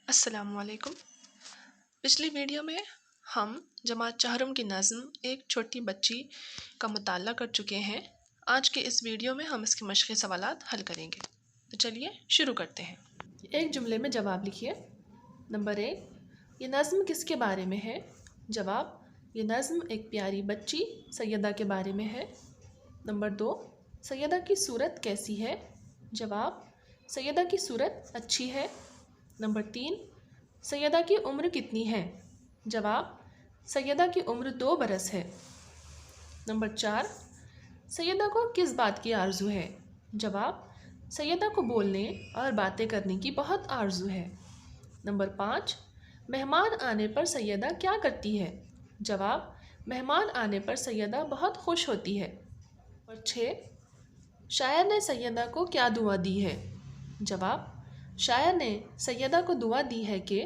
السلام علیکم۔ پچھلی ویڈیو میں ہم جماعت چہرم کی نظم ایک چھوٹی بچی کا مطالعہ کر چکے ہیں۔ آج کے اس ویڈیو میں ہم اس کے مشقی سوالات حل کریں گے۔ تو چلیے شروع کرتے ہیں۔ ایک جملے میں جواب لکھیے۔ نمبر 1، یہ نظم کس کے بارے میں ہے؟ جواب، یہ نظم ایک پیاری بچی سیدہ کے بارے میں ہے۔ نمبر 2، سیدہ کی صورت کیسی ہے؟ جواب، سیدہ کی صورت اچھی ہے۔ نمبر 3، سیدہ کی عمر کتنی ہے؟ جواب، سیدہ کی عمر 2 برس ہے۔ نمبر 4، سیدہ کو کس بات کی آرزو ہے؟ جواب، سیدہ کو بولنے اور باتیں کرنے کی بہت آرزو ہے۔ نمبر 5، مہمان آنے پر سیدہ کیا کرتی ہے؟ جواب، مہمان آنے پر سیدہ بہت خوش ہوتی ہے۔ نمبر 6، شاعر نے سیدہ کو کیا دعا دی ہے؟ جواب، شاعر نے سیدہ کو دعا دی ہے کہ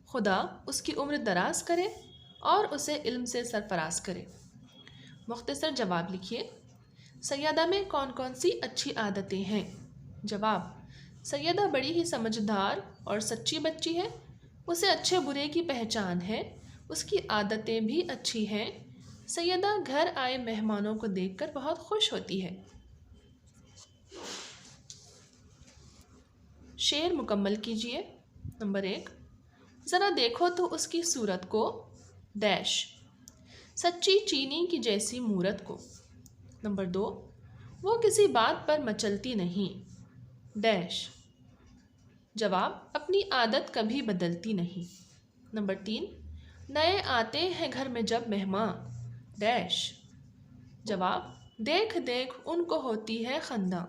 خدا اس کی عمر دراز کرے اور اسے علم سے سرفراز کرے۔ مختصر جواب لکھیے۔ سیدہ میں کون کون سی اچھی عادتیں ہیں؟ جواب، سیدہ بڑی ہی سمجھدار اور سچی بچی ہے، اسے اچھے برے کی پہچان ہے، اس کی عادتیں بھی اچھی ہیں، سیدہ گھر آئے مہمانوں کو دیکھ کر بہت خوش ہوتی ہے۔ شعر مکمل کیجیے۔ نمبر 1، ذرا دیکھو تو اس کی صورت کو ڈیش، سچی چینی کی جیسی مورت کو۔ نمبر 2، وہ کسی بات پر مچلتی نہیں ڈیش، جواب، اپنی عادت کبھی بدلتی نہیں۔ نمبر 3، نئے آتے ہیں گھر میں جب مہماں ڈیش، جواب، دیکھ دیکھ ان کو ہوتی ہے خنداں۔